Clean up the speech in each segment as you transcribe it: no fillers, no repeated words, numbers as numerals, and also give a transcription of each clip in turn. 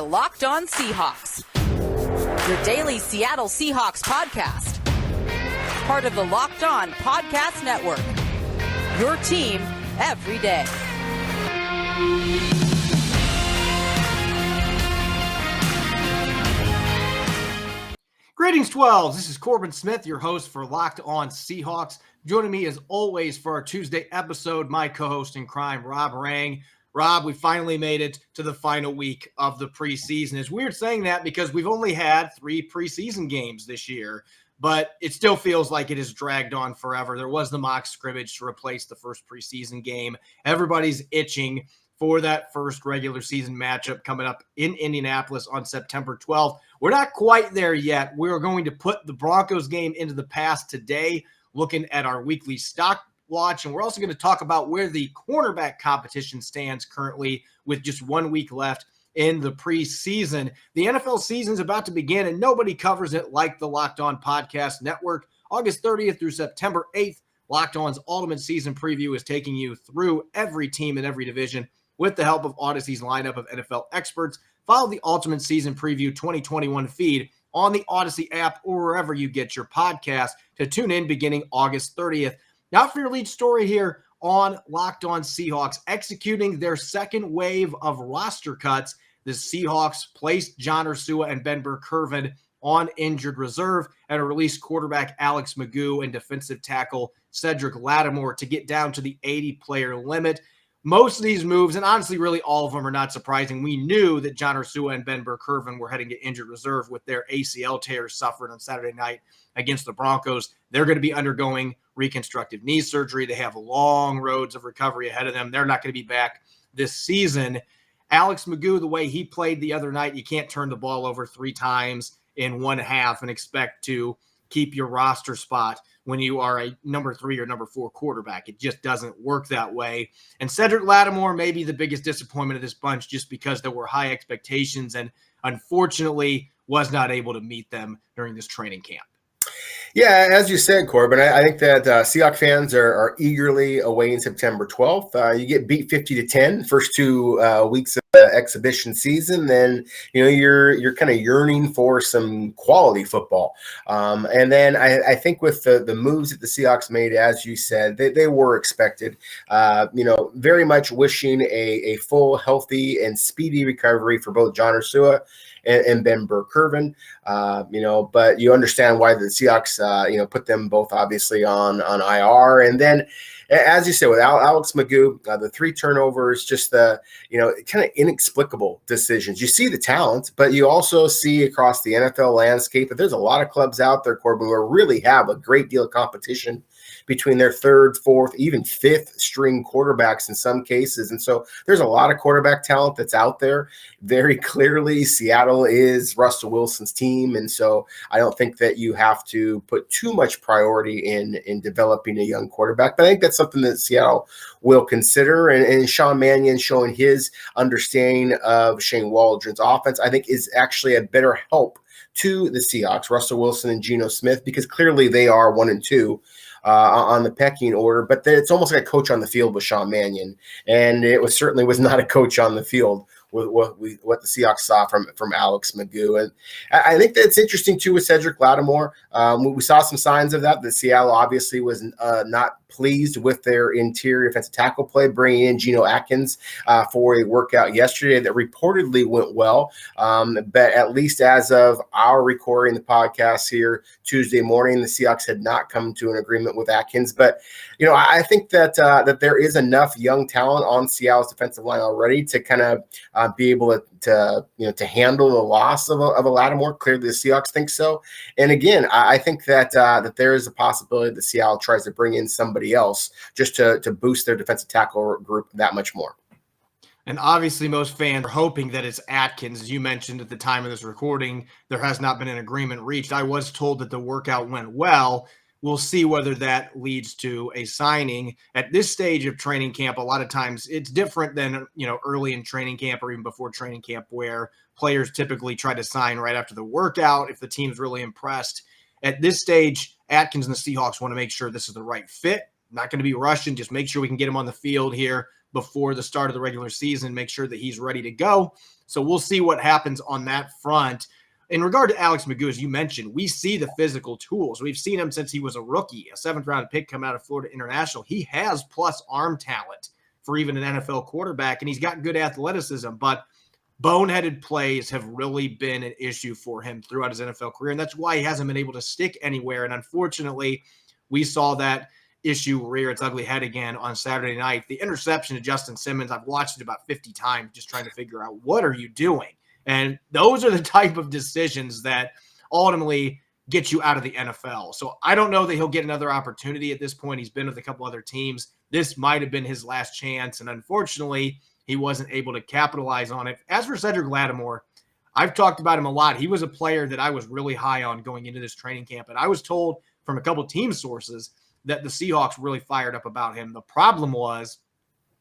Locked On Seahawks, your daily Seattle Seahawks podcast. Part of the Locked On Podcast Network, your team every day. Greetings, 12s. This is Corbin Smith, your host for Locked On Seahawks. Joining me as always for our Tuesday episode, my co-host in crime, Rob Rang. Rob, we finally made it to the final week of the preseason. It's weird saying that because we've only had 3 preseason games this year, but it still feels like it has dragged on forever. There was the mock scrimmage to replace the first preseason game. Everybody's itching for that first regular season matchup coming up in Indianapolis on September 12th. We're not quite there yet. We're going to put the Broncos game into the past today, looking at our weekly stock watch. And we're also going to talk about where the cornerback competition stands currently with just 1 week left in the preseason. The NFL season is about to begin, and nobody covers it like the Locked On Podcast Network. August 30th through September 8th, Locked On's Ultimate Season Preview is taking you through every team in every division with the help of Odyssey's lineup of NFL experts. Follow the Ultimate Season Preview 2021 feed on the Odyssey app or wherever you get your podcast to tune in beginning August 30th. Now for your lead story here on Locked On Seahawks. Executing their second wave of roster cuts, the Seahawks placed John Ursua and Ben Burr-Kirven on injured reserve and released quarterback Alex McGough and defensive tackle Cedrick Lattimore to get down to the 80-player limit. Most of these moves, and honestly, really all of them, are not surprising. We knew that John Ursua and Ben Burr-Kirven were heading to injured reserve with their ACL tears suffered on Saturday night against the Broncos. They're going to be undergoing reconstructive knee surgery. They have long roads of recovery ahead of them. They're not going to be back this season. Alex McGough, the way he played the other night, you can't turn the ball over 3 times in one half and expect to keep your roster spot when you are a number 3 or number 4 quarterback. It just doesn't work that way. And Cedrick Lattimore may be the biggest disappointment of this bunch just because there were high expectations and unfortunately was not able to meet them during this training camp. Yeah, as you said, Corbin, I think that Seahawks fans are eagerly awaiting September 12th. You get beat 50-10 first 2 weeks of the exhibition season, then you're kind of yearning for some quality football. And then I think with the moves that the Seahawks made, as you said, they were expected. Very much wishing a full, healthy, and speedy recovery for both John Ursua and Ben Burr-Kirven, but you understand why the Seahawks, put them both obviously on IR. And then, as you said, with Alex McGough, the 3 turnovers, just the, kind of inexplicable decisions. You see the talent, but you also see across the NFL landscape that there's a lot of clubs out there, Corbin, who really have a great deal of competition between their 3rd, 4th, even 5th string quarterbacks in some cases. And so there's a lot of quarterback talent that's out there. Very clearly, Seattle is Russell Wilson's team. And so I don't think that you have to put too much priority in developing a young quarterback. But I think that's something that Seattle will consider. And Sean Mannion showing his understanding of Shane Waldron's offense, I think is actually a better help to the Seahawks, Russell Wilson and Geno Smith, because clearly they are 1 and 2. On the pecking order, but it's almost like a coach on the field with Sean Mannion, and it certainly was not a coach on the field with what the Seahawks saw from Alex McGough. And I think that's interesting too with Cedrick Lattimore. We saw some signs of that. The Seattle obviously was not pleased with their interior defensive tackle play, bringing in Geno Atkins for a workout yesterday that reportedly went well. But at least as of our recording the podcast here Tuesday morning, the Seahawks had not come to an agreement with Atkins. But I think that there is enough young talent on Seattle's defensive line already to kind of be able to handle the loss of a Lattimore. Clearly, the Seahawks think so. And again, I think that there is a possibility that Seattle tries to bring in somebody else just to boost their defensive tackle group that much more. And obviously, most fans are hoping that it's Atkins. As you mentioned at the time of this recording, there has not been an agreement reached. I was told that the workout went well. We'll see whether that leads to a signing. At this stage of training camp, a lot of times it's different than, early in training camp or even before training camp, where players typically try to sign right after the workout if the team's really impressed. At this stage, Atkins and the Seahawks want to make sure this is the right fit not going to be rushing. Just make sure we can get him on the field here before the start of the regular season, make sure that he's ready to go. So we'll see what happens on that front. In regard to Alex McGough, as you mentioned, we see the physical tools. We've seen him since he was a rookie, a 7th-round pick coming out of Florida International. He has plus arm talent for even an NFL quarterback, and he's got good athleticism, but boneheaded plays have really been an issue for him throughout his NFL career, and that's why he hasn't been able to stick anywhere. And unfortunately, we saw that issue rear its ugly head again on Saturday night. The interception to Justin Simmons, I've watched it about 50 times just trying to figure out, what are you doing? And those are the type of decisions that ultimately get you out of the NFL. So I don't know that he'll get another opportunity at this point. He's been with a couple other teams. This might have been his last chance, and unfortunately, he wasn't able to capitalize on it. As for Cedrick Lattimore, I've talked about him a lot. He was a player that I was really high on going into this training camp, and I was told from a couple team sources that the Seahawks really fired up about him. The problem was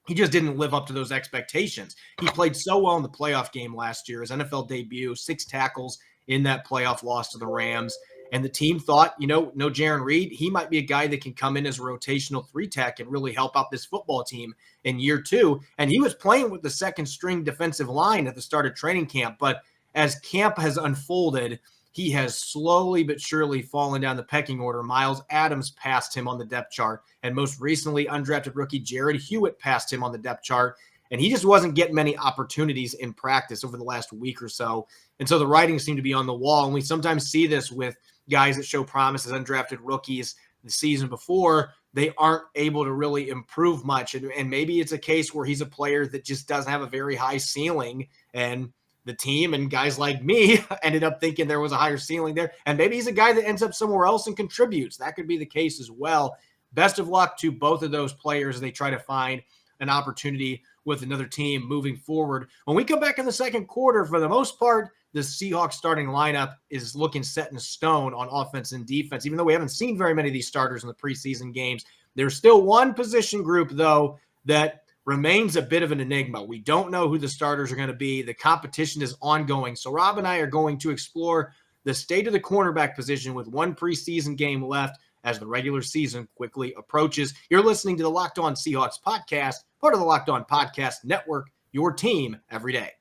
he just didn't live up to those expectations. He played so well in the playoff game last year, his NFL debut, 6 tackles in that playoff loss to the Rams. And the team thought, no Jarran Reed, he might be a guy that can come in as a rotational 3-tech and really help out this football team in year 2. And he was playing with the second-string defensive line at the start of training camp. But as camp has unfolded, he has slowly but surely fallen down the pecking order. Miles Adams passed him on the depth chart. And most recently, undrafted rookie Jared Hewitt passed him on the depth chart. And he just wasn't getting many opportunities in practice over the last week or so. And so the writing seemed to be on the wall. And we sometimes see this with guys that show promise as undrafted rookies the season before. They aren't able to really improve much. And maybe it's a case where he's a player that just doesn't have a very high ceiling. And the team and guys like me ended up thinking there was a higher ceiling there. And maybe he's a guy that ends up somewhere else and contributes. That could be the case as well. Best of luck to both of those players as they try to find an opportunity with another team moving forward. When we come back in the second quarter, for the most part, the Seahawks starting lineup is looking set in stone on offense and defense. Even though we haven't seen very many of these starters in the preseason games, there's still one position group, though, that remains a bit of an enigma. We don't know who the starters are going to be. The competition is ongoing. So Rob and I are going to explore the state of the cornerback position with one preseason game left as the regular season quickly approaches. You're listening to the Locked On Seahawks podcast, part of the Locked On Podcast Network, your team every day.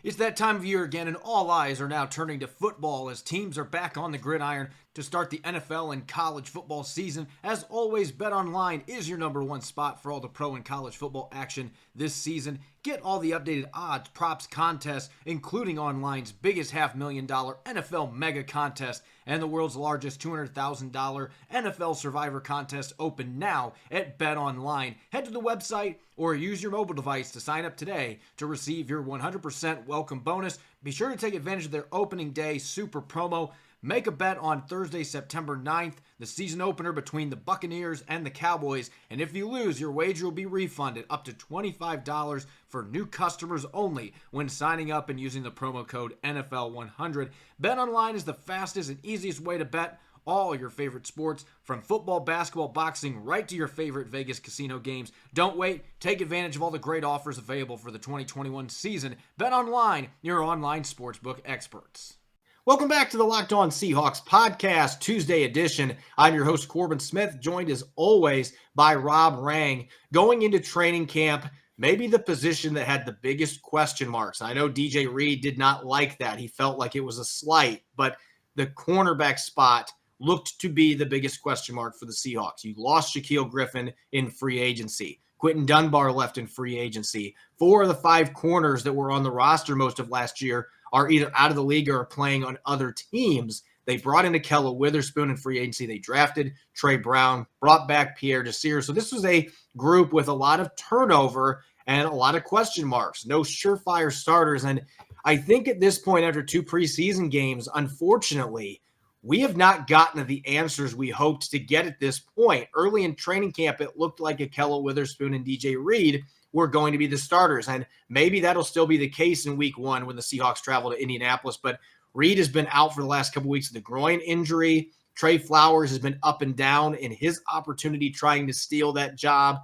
It's that time of year again, and all eyes are now turning to football as teams are back on the gridiron to start the NFL and college football season. As always, BetOnline is your number one spot for all the pro and college football action this season. Get all the updated odds, props, contests, including online's biggest $500,000 NFL mega contest and the world's largest $200,000 NFL Survivor contest open now at BetOnline. Head to the website or use your mobile device to sign up today to receive your 100% welcome bonus. Be sure to take advantage of their opening day super promo. Make a bet on Thursday, September 9th, the season opener between the Buccaneers and the Cowboys. And if you lose, your wager will be refunded up to $25 for new customers only when signing up and using the promo code NFL100. BetOnline is the fastest and easiest way to bet all your favorite sports, from football, basketball, boxing, right to your favorite Vegas casino games. Don't wait. Take advantage of all the great offers available for the 2021 season. BetOnline, your online sportsbook experts. Welcome back to the Locked On Seahawks podcast, Tuesday edition. I'm your host, Corbin Smith, joined as always by Rob Rang. Going into training camp, maybe the position that had the biggest question marks. I know DJ Reed did not like that. He felt like it was a slight, but the cornerback spot looked to be the biggest question mark for the Seahawks. You lost Shaquille Griffin in free agency. Quentin Dunbar left in free agency. 4 of the 5 corners that were on the roster most of last year are either out of the league or are playing on other teams. They brought in Ahkello Witherspoon in free agency. They drafted Trey Brown, brought back Pierre Desir. So this was a group with a lot of turnover and a lot of question marks. No surefire starters. And I think at this point, after 2 preseason games, unfortunately, we have not gotten the answers we hoped to get at this point. Early in training camp, it looked like Ahkello Witherspoon and DJ Reed were going to be the starters. And maybe that'll still be the case in week 1 when the Seahawks travel to Indianapolis. But Reed has been out for the last couple weeks with a groin injury. Trey Flowers has been up and down in his opportunity trying to steal that job.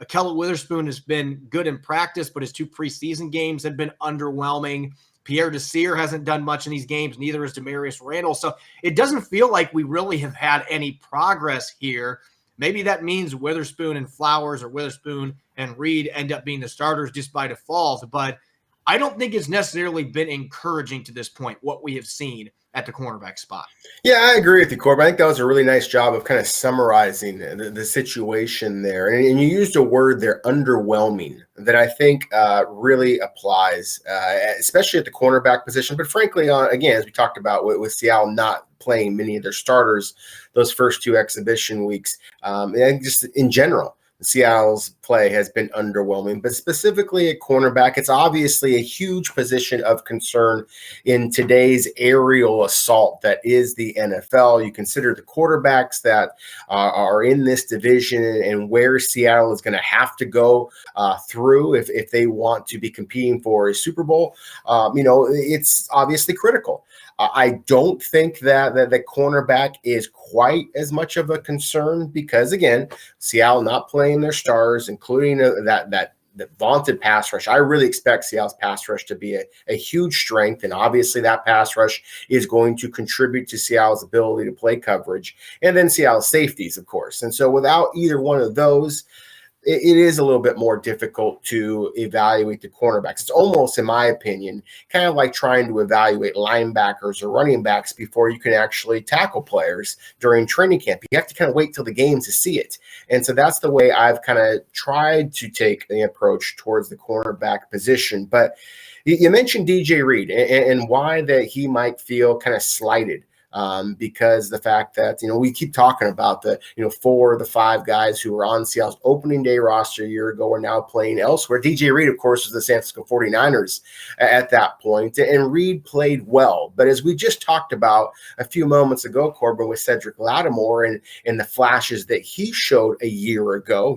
Ahkello Witherspoon has been good in practice, but his 2 preseason games have been underwhelming. Pierre Desir hasn't done much in these games. Neither has Demarius Randall. So it doesn't feel like we really have had any progress here. Maybe that means Witherspoon and Flowers or Witherspoon and Reed end up being the starters just by default. But I don't think it's necessarily been encouraging to this point, what we have seen at the cornerback spot. Yeah, I agree with you, Corbin. I think that was a really nice job of kind of summarizing the situation there. And you used a word there, underwhelming, that I think really applies, especially at the cornerback position. But frankly, again, as we talked about with Seattle not playing many of their starters those first 2 exhibition weeks, and just in general, Seattle's play has been underwhelming, but specifically at cornerback, it's obviously a huge position of concern in today's aerial assault that is the NFL. You consider the quarterbacks that are in this division and where Seattle is going to have to go through if they want to be competing for a Super Bowl. It's obviously critical. I don't think that the cornerback is quite as much of a concern because, again, Seattle not playing their stars, including that vaunted pass rush. I really expect Seattle's pass rush to be a huge strength, and obviously that pass rush is going to contribute to Seattle's ability to play coverage, and then Seattle's safeties, of course. And so without either one of those, it is a little bit more difficult to evaluate the cornerbacks. It's almost, in my opinion, kind of like trying to evaluate linebackers or running backs before you can actually tackle players during training camp. You have to kind of wait till the game to see it. And so that's the way I've kind of tried to take the approach towards the cornerback position. But you mentioned DJ Reed and why that he might feel kind of slighted. Because the fact that, we keep talking about the, 4 of the 5 guys who were on Seattle's opening day roster a year ago are now playing elsewhere. DJ Reed, of course, was the San Francisco 49ers at that point, and Reed played well. But as we just talked about a few moments ago, Corbin, with Cedrick Lattimore and the flashes that he showed a year ago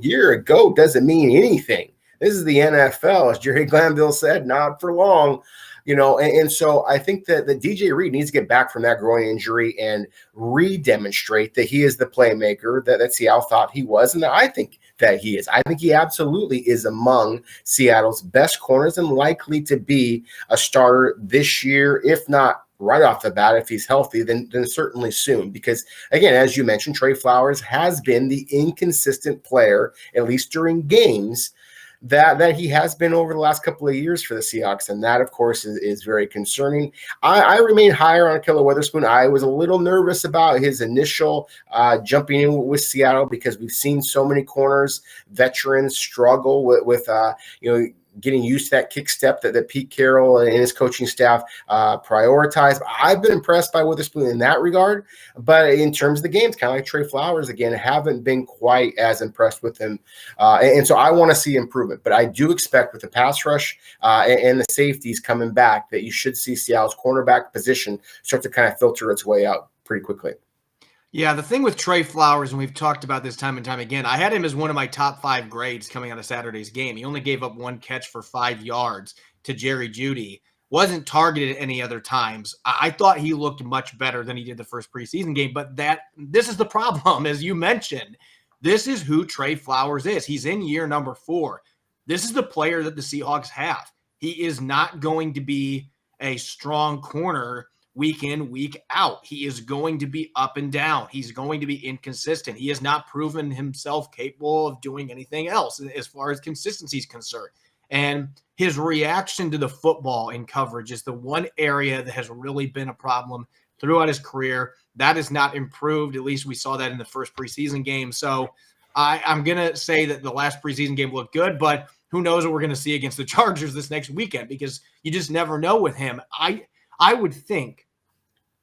doesn't mean anything. This is the NFL, as Jerry Glanville said, not for long. And so I think that the DJ Reed needs to get back from that groin injury and re-demonstrate that he is the playmaker that Seattle thought he was, and that I think that he is. I think he absolutely is among Seattle's best corners and likely to be a starter this year, if not right off the bat. If he's healthy, then certainly soon. Because, again, as you mentioned, Trey Flowers has been the inconsistent player, at least during games, that he has been over the last couple of years for the Seahawks. And that, of course, is very concerning. I remain higher on Ahkello Witherspoon. I was a little nervous about his initial jumping in with Seattle because we've seen so many corners, veterans struggle with getting used to that kick step that Pete Carroll and his coaching staff prioritize. I've been impressed by Witherspoon in that regard, but in terms of the games, kind of like Trey Flowers, again, haven't been quite as impressed with him. And so I want to see improvement, but I do expect with the pass rush and the safeties coming back that you should see Seattle's cornerback position start to kind of filter its way out pretty quickly. Yeah, the thing with Trey Flowers, and we've talked about this time and time again, I had him as one of my top 5 grades coming out of Saturday's game. He only gave up 1 catch for 5 yards to Jerry Jeudy. Wasn't targeted any other times. I thought he looked much better than he did the first preseason game, but this is the problem, as you mentioned. This is who Trey Flowers is. He's in year number 4. This is the player that the Seahawks have. He is not going to be a strong corner week in, week out. He is going to be up and down. He's going to be inconsistent. He has not proven himself capable of doing anything else as far as consistency is concerned. And his reaction to the football in coverage is the one area that has really been a problem throughout his career. That has not improved. At least we saw that in the first preseason game. So I'm going to say that the last preseason game looked good, but who knows what we're going to see against the Chargers this next weekend, because you just never know with him. I would think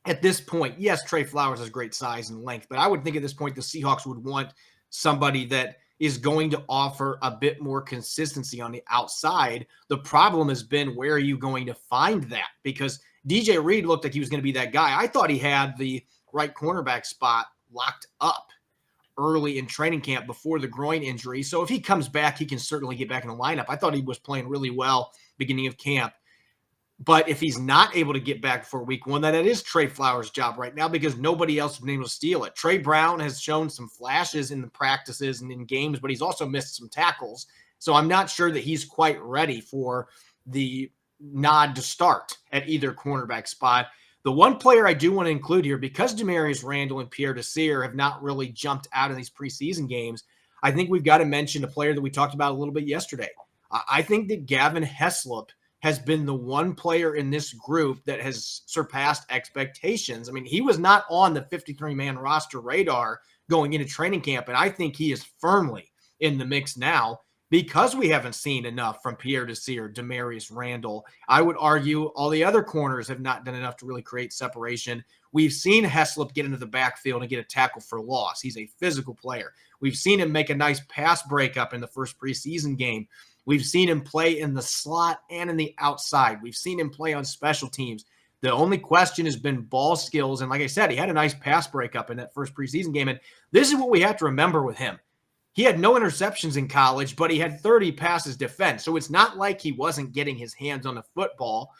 at this point, yes, Trey Flowers has great size and length, but I would think at this point the Seahawks would want somebody that is going to offer a bit more consistency on the outside. The problem has been, where are you going to find that? Because DJ Reed looked like he was going to be that guy. I thought he had the right cornerback spot locked up early in training camp before the groin injury. So if he comes back, he can certainly get back in the lineup. I thought he was playing really well beginning of camp. But if he's not able to get back for week 1, then it is Trey Flowers' job right now, because nobody else has been able to steal it. Trey Brown has shown some flashes in the practices and in games, but he's also missed some tackles. So I'm not sure that he's quite ready for the nod to start at either cornerback spot. The one player I do want to include here, because Demarius Randall and Pierre Desir have not really jumped out in these preseason games, I think we've got to mention a player that we talked about a little bit yesterday. I think that Gavin Heslop has been the one player in this group that has surpassed expectations. I mean, he was not on the 53-man roster radar going into training camp, and I think he is firmly in the mix now because we haven't seen enough from Pierre Desir, Demarius Randall. I would argue all the other corners have not done enough to really create separation. We've seen Heslop get into the backfield and get a tackle for loss. He's a physical player. We've seen him make a nice pass breakup in the first preseason game. We've seen him play in the slot and in the outside. We've seen him play on special teams. The only question has been ball skills. And like I said, he had a nice pass breakup in that first preseason game. And this is what we have to remember with him. He had no interceptions in college, but he had 30 passes defense. So it's not like he wasn't getting his hands on the football.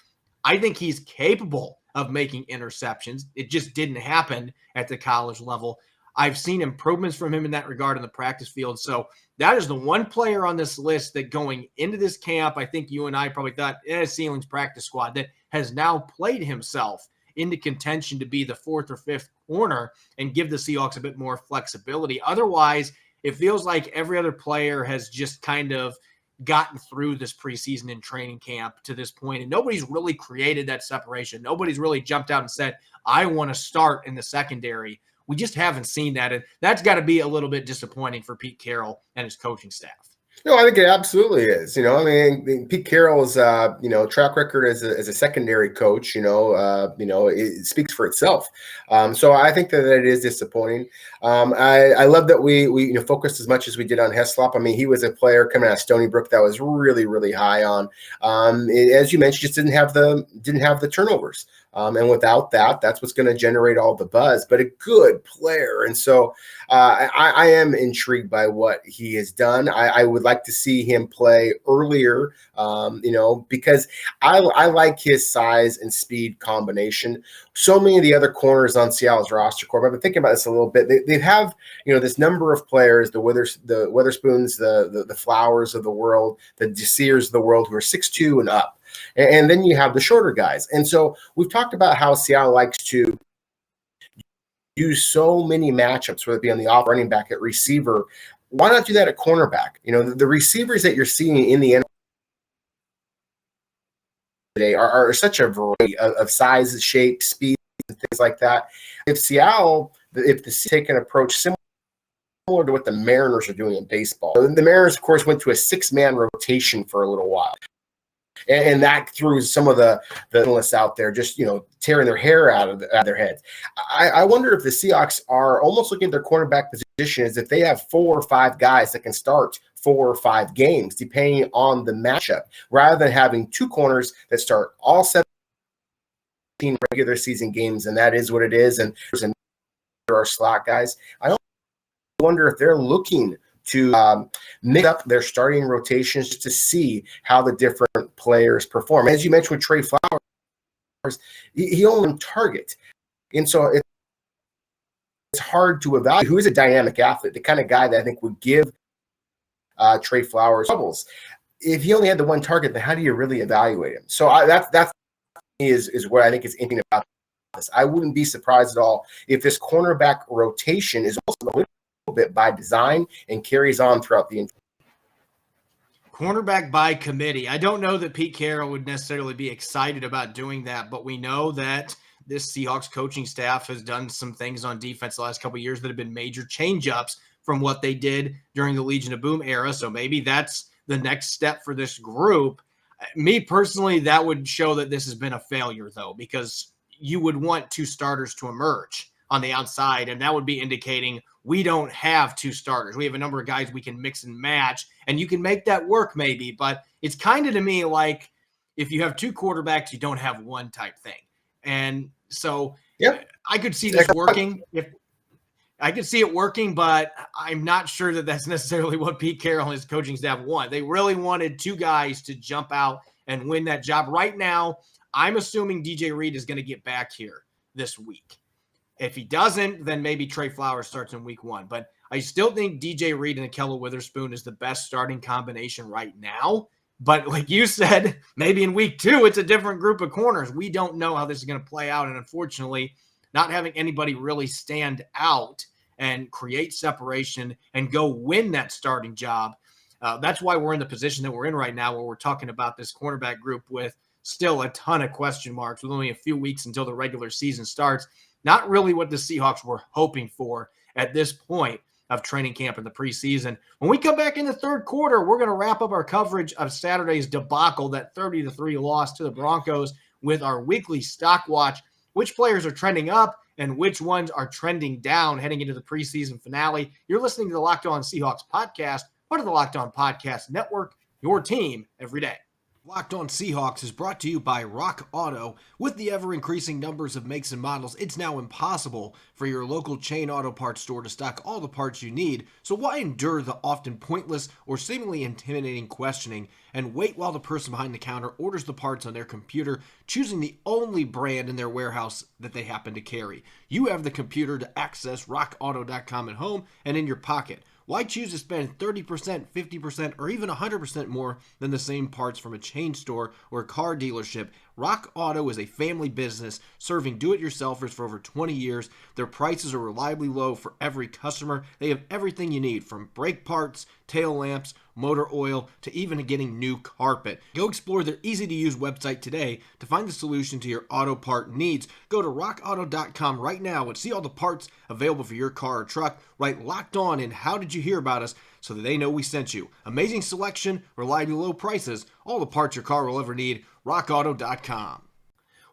I think he's capable of making interceptions. It just didn't happen at the college level. I've seen improvements from him in that regard in the practice field. So that is the one player on this list that going into this camp, I think you and I probably thought, ceiling's practice squad, that has now played himself into contention to be the fourth or fifth corner and give the Seahawks a bit more flexibility. Otherwise, it feels like every other player has just kind of gotten through this preseason and training camp to this point, and nobody's really created that separation. Nobody's really jumped out and said, I want to start in the secondary. We just haven't seen that, and that's got to be a little bit disappointing for Pete Carroll and his coaching staff. No, I think it absolutely is. I mean, Pete Carroll's, track record as a secondary coach, it speaks for itself. So I think that it is disappointing. I love that we focused as much as we did on Heslop. I mean, he was a player coming out of Stony Brook that was really, really high on. As you mentioned, just didn't have the turnovers. And without that, that's what's going to generate all the buzz. But a good player, and so I am intrigued by what he has done. I would like to see him play earlier, because I like his size and speed combination. So many of the other corners on Seattle's roster, Corbin, I've been thinking about this a little bit. They have, this number of players, the Witherspoons, the Flowers of the world, the Desirs of the world, who are 6'2" and up. And then you have the shorter guys. And so we've talked about how Seattle likes to use so many matchups, whether it be on the off running back, at receiver. Why not do that at cornerback? The receivers that you're seeing in the NFL today are such a variety of size, shape, speed, and things like that. If the take an approach similar to what the Mariners are doing in baseball. The Mariners, of course, went to a 6-man rotation for a little while. And that threw some of the analysts out there just, tearing their hair out of their heads. I wonder if the Seahawks are almost looking at their cornerback position as if they have 4 or 5 guys that can start 4 or 5 games, depending on the matchup, rather than having 2 corners that start all 17 regular season games. And that is what it is. And there are slot guys. I wonder if they're looking to mix up their starting rotations just to see how the different players perform. As you mentioned with Trey Flowers, he only target. And so it's hard to evaluate who is a dynamic athlete, the kind of guy that I think would give Trey Flowers troubles. If he only had the one target, then how do you really evaluate him? So that's what I think is interesting about this. I wouldn't be surprised at all if this cornerback rotation is also a little bit by design and carries on throughout the entire cornerback by committee. I don't know that Pete Carroll would necessarily be excited about doing that, but we know that this Seahawks coaching staff has done some things on defense the last couple of years that have been major change-ups from what they did during the Legion of Boom era. So maybe that's the next step for this group. Me personally, that would show that this has been a failure, though, because you would want 2 starters to emerge on the outside, and that would be indicating we don't have 2 starters. We have a number of guys we can mix and match, and you can make that work maybe, but it's kind of to me like if you have 2 quarterbacks, you don't have one type thing. And so I could see this working. I could see it working, but I'm not sure that that's necessarily what Pete Carroll and his coaching staff want. They really wanted 2 guys to jump out and win that job. Right now, I'm assuming DJ Reed is going to get back here this week. If he doesn't, then maybe Trey Flowers starts in week 1. But I still think DJ Reed and Ahkello Witherspoon is the best starting combination right now. But like you said, maybe in week 2, it's a different group of corners. We don't know how this is going to play out. And unfortunately, not having anybody really stand out and create separation and go win that starting job. That's why we're in the position that we're in right now, where we're talking about this cornerback group with still a ton of question marks with only a few weeks until the regular season starts. Not really what the Seahawks were hoping for at this point of training camp in the preseason. When we come back in the third quarter, we're going to wrap up our coverage of Saturday's debacle, that 30-3 loss to the Broncos, with our weekly stock watch. Which players are trending up and which ones are trending down heading into the preseason finale. You're listening to the Locked On Seahawks podcast, part of the Locked On Podcast Network, your team every day. Locked On Seahawks is brought to you by Rock Auto. With the ever-increasing numbers of makes and models, it's now impossible for your local chain auto parts store to stock all the parts you need, so why endure the often pointless or seemingly intimidating questioning and wait while the person behind the counter orders the parts on their computer, choosing the only brand in their warehouse that they happen to carry? You have the computer to access rockauto.com at home and in your pocket. Why choose to spend 30%, 50%, or even 100% more than the same parts from a chain store or car dealership? Rock Auto is a family business serving do-it-yourselfers for over 20 years. Their prices are reliably low for every customer. They have everything you need, from brake parts, tail lamps, motor oil, to even getting new carpet. Go explore their easy-to-use website today to find the solution to your auto part needs. Go to rockauto.com right now and see all the parts available for your car or truck. Write Locked On in How Did You Hear About Us so that they know we sent you. Amazing selection, reliably low prices, all the parts your car will ever need. rockauto.com.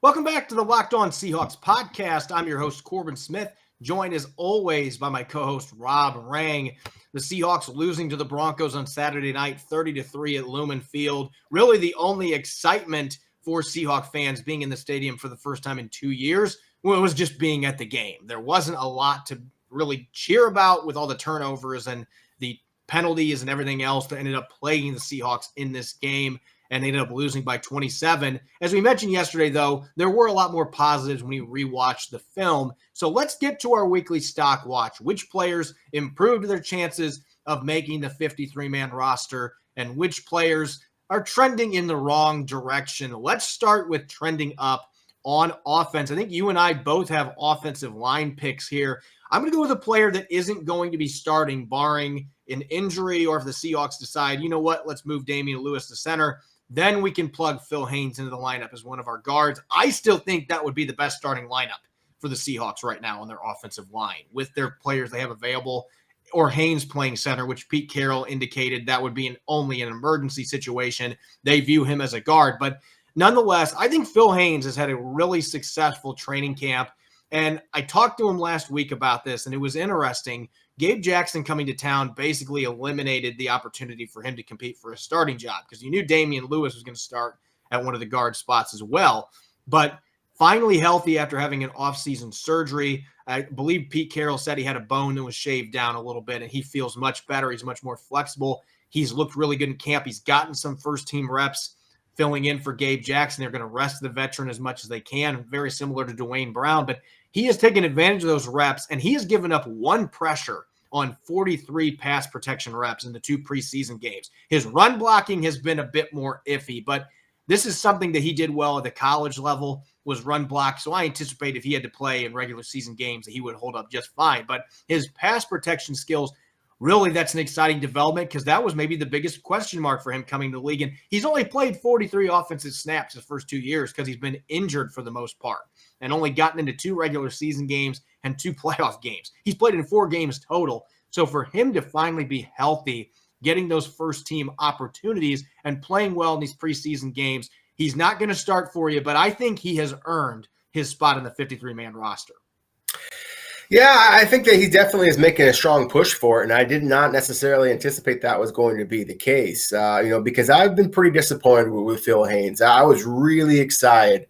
Welcome back to the Locked On Seahawks podcast. I'm your host, Corbin Smith, joined as always by my co-host, Rob Rang. The Seahawks losing to the Broncos on Saturday night, 30-3 at Lumen Field. Really the only excitement for Seahawk fans being in the stadium for the first time in 2 years was just being at the game. There wasn't a lot to really cheer about with all the turnovers and the penalties and everything else that ended up plaguing the Seahawks in this game, and they ended up losing by 27. As we mentioned yesterday, though, there were a lot more positives when we rewatched the film. So let's get to our weekly stock watch. Which players improved their chances of making the 53-man roster, and which players are trending in the wrong direction? Let's start with trending up on offense. I think you and I both have offensive line picks here. I'm going to go with a player that isn't going to be starting, barring an injury, or if the Seahawks decide, you know what, let's move Damian Lewis to center. Then we can plug Phil Haynes into the lineup as one of our guards. I still think that would be the best starting lineup for the Seahawks right now on their offensive line with their players they have available, or Haynes playing center, which Pete Carroll indicated that would be only an emergency situation. They view him as a guard. But nonetheless, I think Phil Haynes has had a really successful training camp. And I talked to him last week about this, and it was interesting. Gabe Jackson coming to town basically eliminated the opportunity for him to compete for a starting job, because you knew Damian Lewis was going to start at one of the guard spots as well. But finally healthy after having an offseason surgery. I believe Pete Carroll said he had a bone that was shaved down a little bit, and he feels much better. He's much more flexible. He's looked really good in camp. He's gotten some first-team reps filling in for Gabe Jackson. They're going to rest the veteran as much as they can, very similar to Dwayne Brown. But he has taken advantage of those reps, and he has given up one pressure on 43 pass protection reps in the 2 preseason games. His run blocking has been a bit more iffy, but this is something that he did well at the college level, was run block. So I anticipate if he had to play in regular season games that he would hold up just fine. But his pass protection skills, really, that's an exciting development, because that was maybe the biggest question mark for him coming to the league. And he's only played 43 offensive snaps his first 2 years because he's been injured for the most part and only gotten into 2 regular season games and 2 playoff games. He's played in 4 games total. So for him to finally be healthy, getting those first-team opportunities and playing well in these preseason games, he's not going to start for you, but I think he has earned his spot in the 53-man roster. Yeah, I think that he definitely is making a strong push for it, and I did not necessarily anticipate that was going to be the case, because I've been pretty disappointed with Phil Haynes. I was really excited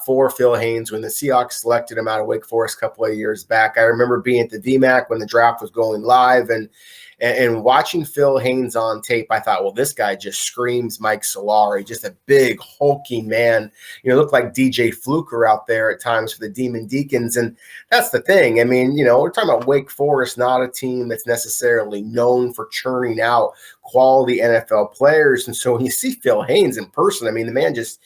for Phil Haynes when the Seahawks selected him out of Wake Forest a couple of years back. I remember being at the VMAC when the draft was going live, and watching Phil Haynes on tape, I thought, well, this guy just screams Mike Solari, just a big, hulking man. Looked like DJ Fluker out there at times for the Demon Deacons. And that's the thing. I mean, we're talking about Wake Forest, not a team that's necessarily known for churning out quality NFL players. And so when you see Phil Haynes in person, I mean, the man just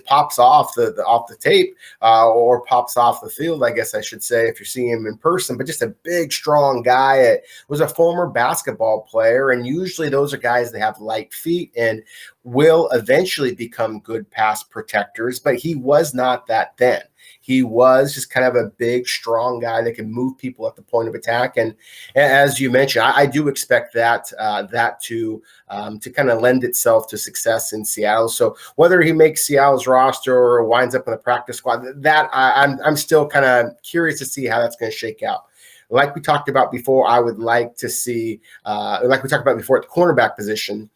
pops off the tape or pops off the field, I guess I should say, if you're seeing him in person. But just a big, strong guy. Was a former basketball player, and usually those are guys that have light feet and will eventually become good pass protectors, but he was not that then. He was just kind of a big, strong guy that can move people at the point of attack. And as you mentioned, I do expect that to kind of lend itself to success in Seattle. So whether he makes Seattle's roster or winds up in the practice squad, that I'm still kind of curious to see how that's going to shake out. Like we talked about before, I would like to see, like we talked about before at the cornerback position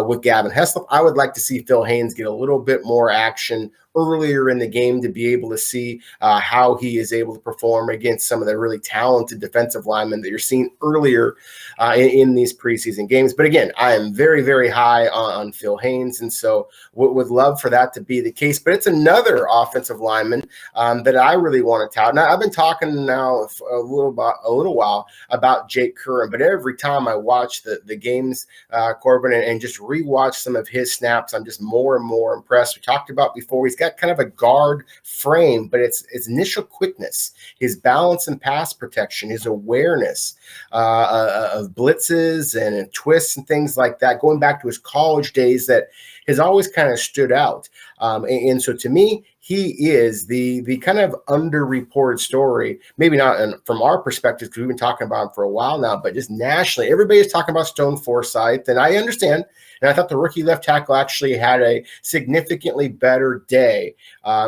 with Gavin Heslop, I would like to see Phil Haynes get a little bit more action earlier in the game to be able to see how he is able to perform against some of the really talented defensive linemen that you're seeing earlier in these preseason games. But again, I am very, very high on Phil Haynes, and so would love for that to be the case. But it's another offensive lineman that I really want to tout. Now, I've been talking now for a little while about Jake Curran, but every time I watch the games, Corbin, and just rewatch some of his snaps, I'm just more and more impressed. We talked about before, he's got kind of a guard frame, but it's his initial quickness, his balance and pass protection, his awareness of blitzes and twists and things like that, going back to his college days, that has always kind of stood out. And so to me, he is the kind of underreported story, maybe not from our perspective, because we've been talking about him for a while now, but just nationally, everybody's talking about Stone Forsythe, and I understand. And I thought the rookie left tackle actually had a significantly better day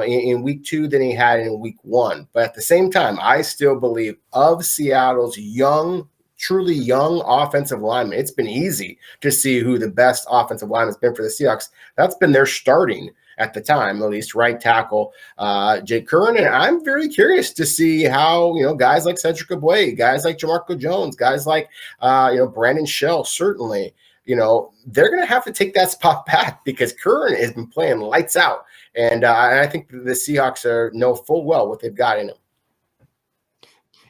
in week 2 than he had in week 1. But at the same time, I still believe of Seattle's truly young offensive lineman, it's been easy to see who the best offensive lineman has been for the Seahawks. That's been their starting, at the time, at least, right tackle, Jake Curran. And I'm very curious to see how, guys like Cedrick Abway, guys like Jamarco Jones, guys like, Brandon Shell, certainly, they're going to have to take that spot back, because Curran has been playing lights out. And I think the Seahawks know full well what they've got in him.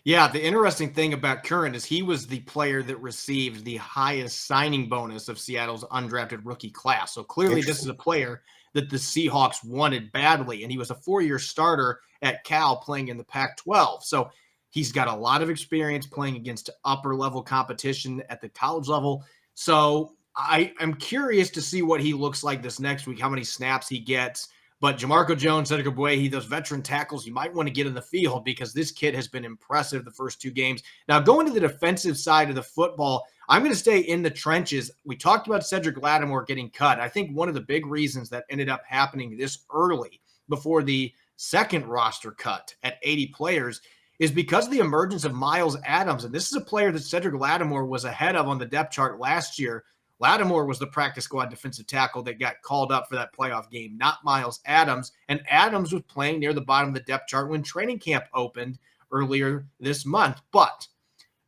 Yeah, the interesting thing about Curran is he was the player that received the highest signing bonus of Seattle's undrafted rookie class. So clearly this is a player that the Seahawks wanted badly, and he was a 4-year starter at Cal playing in the Pac-12. So he's got a lot of experience playing against upper-level competition at the college level. So I am curious to see what he looks like this next week, how many snaps he gets. But Jamarco Jones, Cedrick Abway, those veteran tackles, you might want to get in the field, because this kid has been impressive the first 2 games. Now, going to the defensive side of the football, I'm going to stay in the trenches. We talked about Cedrick Lattimore getting cut. I think one of the big reasons that ended up happening this early before the second roster cut at 80 players is because of the emergence of Myles Adams. And this is a player that Cedrick Lattimore was ahead of on the depth chart last year. Lattimore was the practice squad defensive tackle that got called up for that playoff game, not Myles Adams. And Adams was playing near the bottom of the depth chart when training camp opened earlier this month. But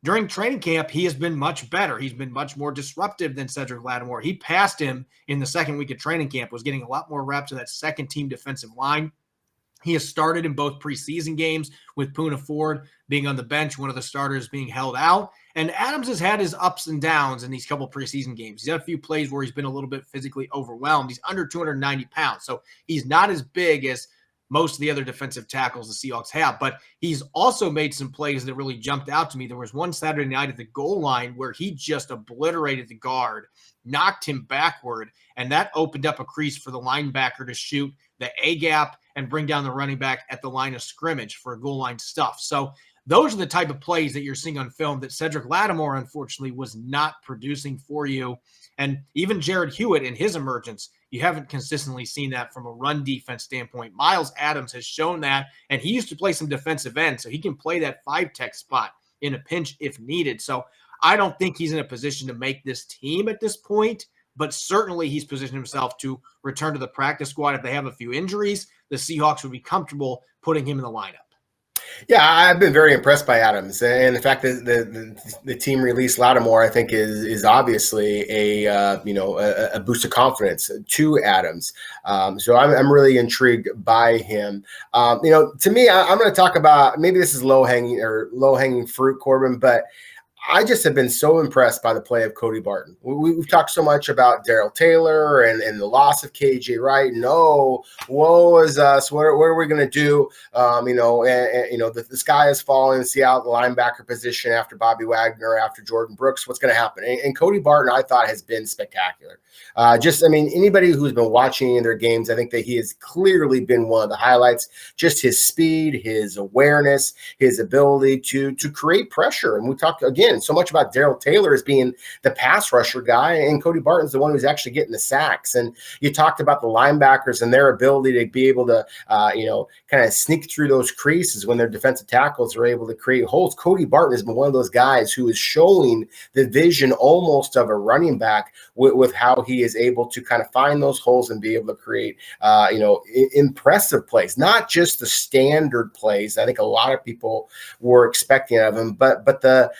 during training camp, he has been much better. He's been much more disruptive than Cedrick Lattimore. He passed him in the second week of training camp, was getting a lot more reps of that second-team defensive line. He has started in both preseason games, with Poona Ford being on the bench, one of the starters being held out. And Adams has had his ups and downs in these couple preseason games. He's had a few plays where he's been a little bit physically overwhelmed. He's under 290 pounds, so he's not as big as most of the other defensive tackles the Seahawks have. But he's also made some plays that really jumped out to me. There was one Saturday night at the goal line where he just obliterated the guard, knocked him backward, and that opened up a crease for the linebacker to shoot the A-gap and bring down the running back at the line of scrimmage for goal line stuff. So those are the type of plays that you're seeing on film that Cedrick Lattimore, unfortunately, was not producing for you. And even Jared Hewitt in his emergence, you haven't consistently seen that from a run defense standpoint. Myles Adams has shown that, and he used to play some defensive end, so he can play that 5-tech spot in a pinch if needed. So I don't think he's in a position to make this team at this point, but certainly he's positioned himself to return to the practice squad. If they have a few injuries, the Seahawks would be comfortable putting him in the lineup. Yeah, I've been very impressed by Adams, and the fact that the team released Lattimore, I think, is obviously a boost of confidence to Adams. So I'm really intrigued by him. To me, I'm going to talk about, maybe this is low hanging fruit, Corbin, but I just have been so impressed by the play of Cody Barton. We've talked so much about Darrell Taylor and the loss of KJ Wright. No, woe is us. What are we going to do? The sky is falling. Seattle, the linebacker position after Bobby Wagner, after Jordan Brooks. What's going to happen? And Cody Barton, I thought, has been spectacular. Anybody who's been watching any of their games, I think that he has clearly been one of the highlights. Just his speed, his awareness, his ability to create pressure. And we talked again so much about Darrell Taylor as being the pass rusher guy, and Cody Barton's the one who's actually getting the sacks. And you talked about the linebackers and their ability to be able to, kind of sneak through those creases when their defensive tackles are able to create holes. Cody Barton has been one of those guys who is showing the vision almost of a running back with how he is able to kind of find those holes and be able to create, impressive plays, not just the standard plays I think a lot of people were expecting of him, but the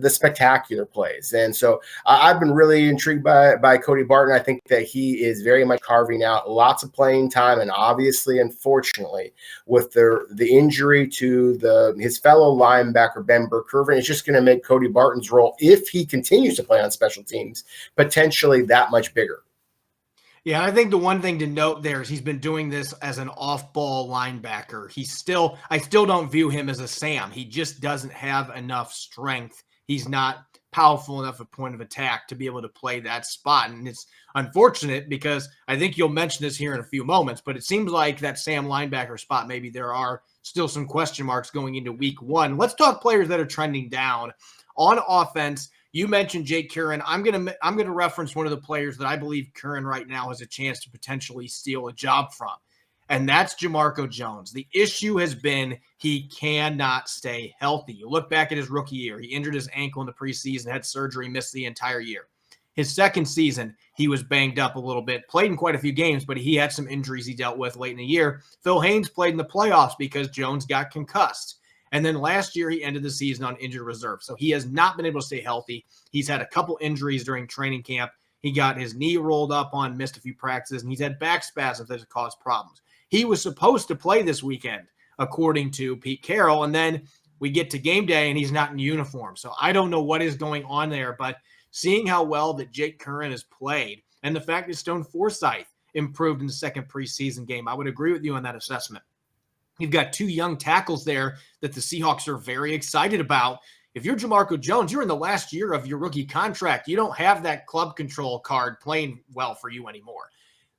spectacular plays. And so I've been really intrigued by Cody Barton. I think that he is very much carving out lots of playing time, and obviously, unfortunately, with the injury to his fellow linebacker Ben Burke-Irvin, it's just going to make Cody Barton's role, if he continues to play on special teams, potentially that much bigger. Yeah, I think the one thing to note there is he's been doing this as an off-ball linebacker. I still don't view him as a Sam. He just doesn't have enough strength. He's not powerful enough a point of attack to be able to play that spot. And it's unfortunate because I think you'll mention this here in a few moments, but it seems like that Sam linebacker spot, maybe there are still some question marks going into week one. Let's talk players that are trending down. On offense, you mentioned Jake Curran. I'm gonna reference one of the players that I believe Curran right now has a chance to potentially steal a job from, and that's Jamarco Jones. The issue has been he cannot stay healthy. You look back at his rookie year, he injured his ankle in the preseason, had surgery, missed the entire year. His second season, he was banged up a little bit, played in quite a few games, but he had some injuries he dealt with late in the year. Phil Haynes played in the playoffs because Jones got concussed. And then last year, he ended the season on injured reserve. So he has not been able to stay healthy. He's had a couple injuries during training camp. He got his knee rolled up on, missed a few practices, and he's had back spasms that have caused problems. He was supposed to play this weekend, according to Pete Carroll, and then we get to game day, and he's not in uniform. So I don't know what is going on there, but seeing how well that Jake Curran has played and the fact that Stone Forsythe improved in the second preseason game, I would agree with you on that assessment. You've got two young tackles there that the Seahawks are very excited about. If you're Jamarco Jones, you're in the last year of your rookie contract. You don't have that club control card playing well for you anymore.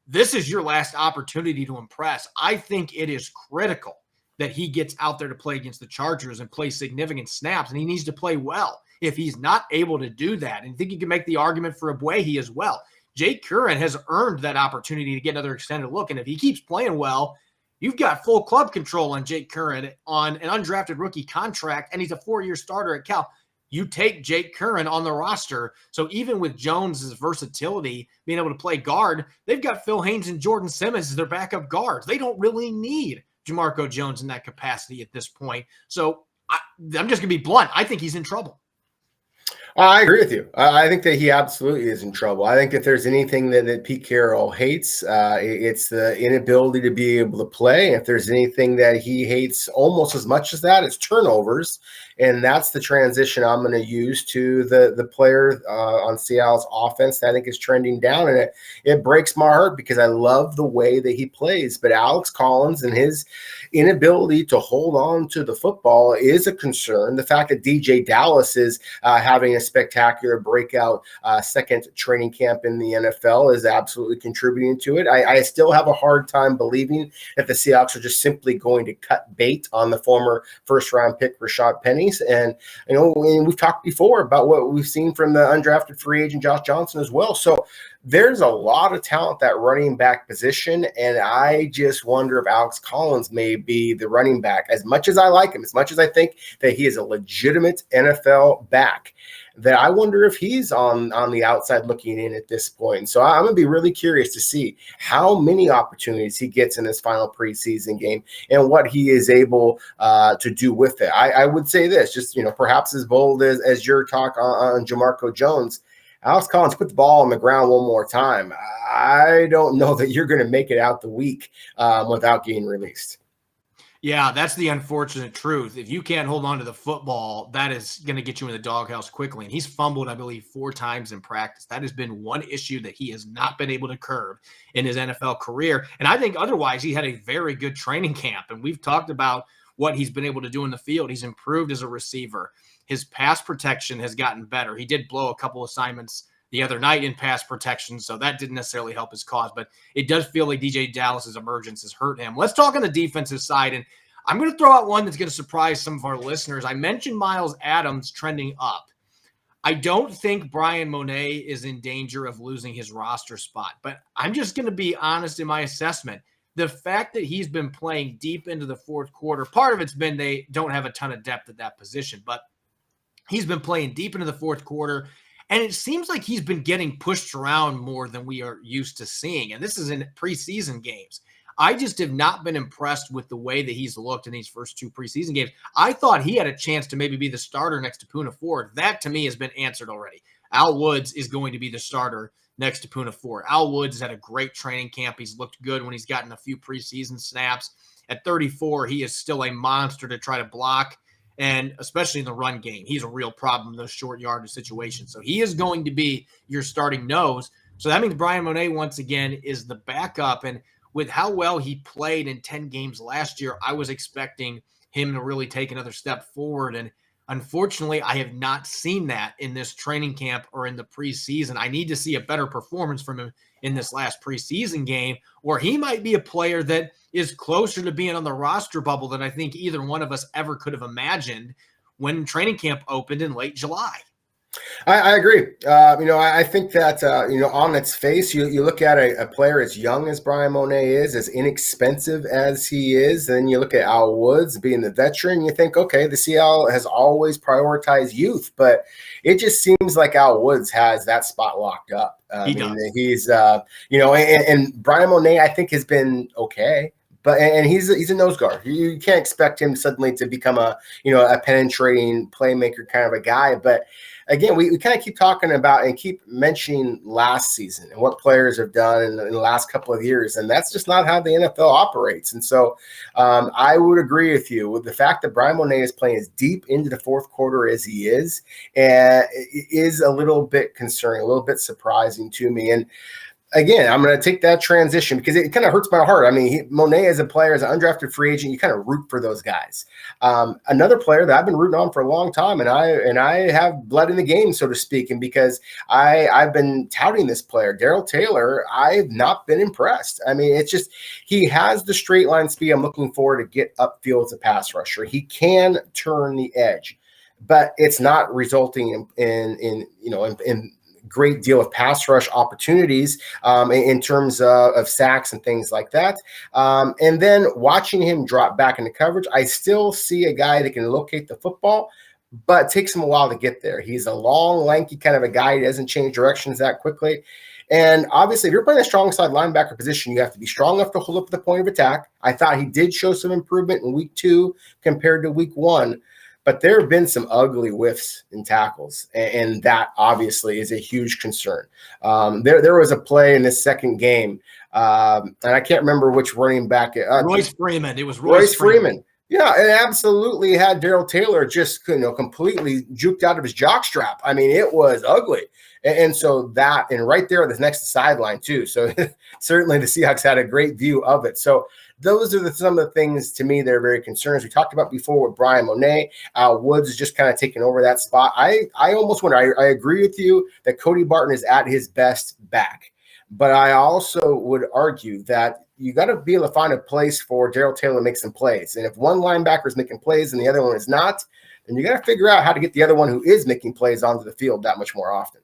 This is your last opportunity to impress. I think it is critical that he gets out there to play against the Chargers and play significant snaps, and he needs to play well. If he's not able to do that, and I think you can make the argument for Abuehi as well, Jake Curran has earned that opportunity to get another extended look, and if he keeps playing well, you've got full club control on Jake Curran on an undrafted rookie contract, and he's a 4-year starter at Cal. You take Jake Curran on the roster. So even with Jones's versatility, being able to play guard, they've got Phil Haynes and Jordan Simmons as their backup guards. They don't really need Jamarco Jones in that capacity at this point. So I'm just going to be blunt. I think he's in trouble. I agree with you. I think that he absolutely is in trouble. I think if there's anything that Pete Carroll hates, it's the inability to be able to play. If there's anything that he hates almost as much as that, it's turnovers. And that's the transition I'm going to use to the player on Seattle's offense that I think is trending down. And it breaks my heart because I love the way that he plays. But Alex Collins and his inability to hold on to the football is a concern. The fact that DJ Dallas is having a spectacular breakout second training camp in the NFL is absolutely contributing to it. I still have a hard time believing that the Seahawks are just simply going to cut bait on the former first-round pick Rashad Penny. And, we've talked before about what we've seen from the undrafted free agent Josh Johnson as well. So there's a lot of talent that running back position, and I just wonder if Alex Collins may be the running back. As much as I like him, as much as I think that he is a legitimate NFL back, that I wonder if he's on the outside looking in at this point. So I'm going to be really curious to see how many opportunities he gets in this final preseason game and what he is able to do with it. I would say this, just, perhaps as bold as your talk on Jamarco Jones, Alex Collins, put the ball on the ground one more time. I don't know that you're going to make it out the week without getting released. Yeah, that's the unfortunate truth. If you can't hold on to the football, that is going to get you in the doghouse quickly. And he's fumbled, I believe, 4 times in practice. That has been one issue that he has not been able to curb in his NFL career. And I think otherwise, he had a very good training camp. And we've talked about what he's been able to do in the field. He's improved as a receiver. His pass protection has gotten better. He did blow a couple assignments the other night in pass protection, so that didn't necessarily help his cause, but it does feel like DJ Dallas's emergence has hurt him. Let's talk on the defensive side, and I'm going to throw out one that's going to surprise some of our listeners. I mentioned Miles Adams trending up. I don't think Brian Monet is in danger of losing his roster spot, but I'm just going to be honest in my assessment. The fact that he's been playing deep into the fourth quarter, part of it's been they don't have a ton of depth at that position, but he's been playing deep into the fourth quarter. And it seems like he's been getting pushed around more than we are used to seeing. And this is in preseason games. I just have not been impressed with the way that he's looked in these first 2 preseason games. I thought he had a chance to maybe be the starter next to Poona Ford. That, to me, has been answered already. Al Woods is going to be the starter next to Poona Ford. Al Woods has had a great training camp. He's looked good when he's gotten a few preseason snaps. At 34, he is still a monster to try to block. And especially in the run game, he's a real problem in those short yardage situations. So he is going to be your starting nose. So that means Brian Monet, once again, is the backup. And with how well he played in 10 games last year, I was expecting him to really take another step forward. And unfortunately, I have not seen that in this training camp or in the preseason. I need to see a better performance from him in this last preseason game, or he might be a player that is closer to being on the roster bubble than I think either one of us ever could have imagined when training camp opened in late July. I agree. I think that, on its face, you look at a player as young as Brian Monet is, as inexpensive as he is, then you look at Al Woods being the veteran, you think, okay, the CL has always prioritized youth, but it just seems like Al Woods has that spot locked up. He's, and Brian Monet, I think, has been okay. But he's a nose guard. You can't expect him suddenly to become a penetrating playmaker kind of a guy. But again, we kind of keep talking about and keep mentioning last season and what players have done in the last couple of years, and that's just not how the NFL operates. And so I would agree with you with the fact that Brian Monet is playing as deep into the fourth quarter as he is, and it is a little bit concerning, a little bit surprising to me. And again, I'm going to take that transition because it kind of hurts my heart. I mean, Monet as a player, as an undrafted free agent, you kind of root for those guys. Another player that I've been rooting on for a long time, and I have blood in the game, so to speak, and because I've been touting this player, Darrell Taylor, I've not been impressed. I mean, it's just he has the straight line speed I'm looking for to get upfield as a pass rusher. He can turn the edge, but it's not resulting in great deal of pass rush opportunities in terms of sacks and things like that. And then watching him drop back into coverage, I still see a guy that can locate the football, but it takes him a while to get there. He's a long, lanky kind of a guy. He doesn't change directions that quickly. And obviously, if you're playing a strong side linebacker position, you have to be strong enough to hold up the point of attack. I thought he did show some improvement in week 2 compared to week 1. But there have been some ugly whiffs in tackles, and that obviously is a huge concern. There was a play in this second game, and I can't remember which running back. Royce Freeman. It was Royce Freeman. Yeah, it absolutely had Darrell Taylor just completely juked out of his jockstrap. I mean, it was ugly. And so that, and right there, that's next to sideline too. So certainly the Seahawks had a great view of it. So those are some of the things to me that are very concerning. We talked about before with Brian Monet. Woods is just kind of taking over that spot. I almost wonder, I agree with you that Cody Barton is at his best back. But I also would argue that you got to be able to find a place for Darrell Taylor to make some plays. And if one linebacker is making plays and the other one is not, then you got to figure out how to get the other one who is making plays onto the field that much more often.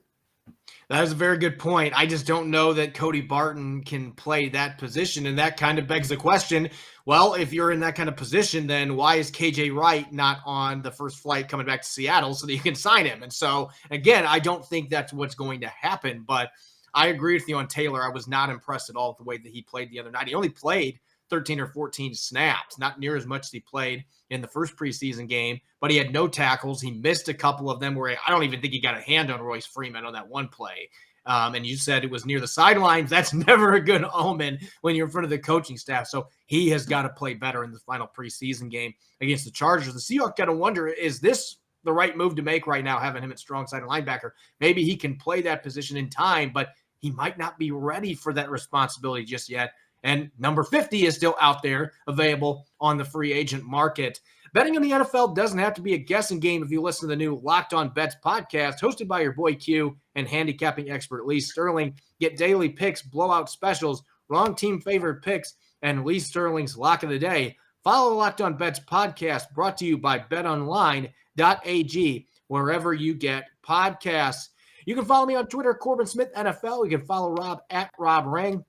That is a very good point. I just don't know that Cody Barton can play that position, and that kind of begs the question, well, if you're in that kind of position, then why is KJ Wright not on the first flight coming back to Seattle so that you can sign him? And so, again, I don't think that's what's going to happen, but I agree with you on Taylor. I was not impressed at all with the way that he played the other night. He only played 13 or 14 snaps, not near as much as he played in the first preseason game, but he had no tackles. He missed a couple of them where I don't even think he got a hand on Royce Freeman on that one play. And you said it was near the sidelines. That's never a good omen when you're in front of the coaching staff. So he has got to play better in the final preseason game against the Chargers. The Seahawks got to wonder, is this the right move to make right now, having him at strong side linebacker? Maybe he can play that position in time, but he might not be ready for that responsibility just yet. And number 50 is still out there, available on the free agent market. Betting on the NFL doesn't have to be a guessing game if you listen to the new Locked On Bets podcast, hosted by your boy Q and handicapping expert Lee Sterling. Get daily picks, blowout specials, wrong team favorite picks, and Lee Sterling's Lock of the Day. Follow the Locked On Bets podcast, brought to you by betonline.ag, wherever you get podcasts. You can follow me on Twitter, Corbin Smith NFL. You can follow Rob at Rob Rang.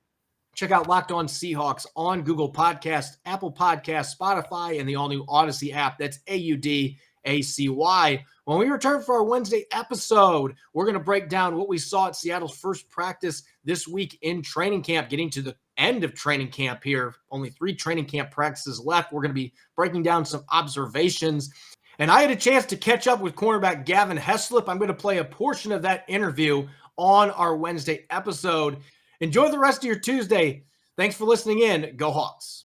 Check out Locked On Seahawks on Google Podcasts, Apple Podcasts, Spotify, and the all-new Odyssey app. That's AUDACY. When we return for our Wednesday episode, we're going to break down what we saw at Seattle's first practice this week in training camp, getting to the end of training camp here. Only 3 training camp practices left. We're going to be breaking down some observations. And I had a chance to catch up with cornerback Gavin Heslip. I'm going to play a portion of that interview on our Wednesday episode. Enjoy the rest of your Tuesday. Thanks for listening in. Go Hawks.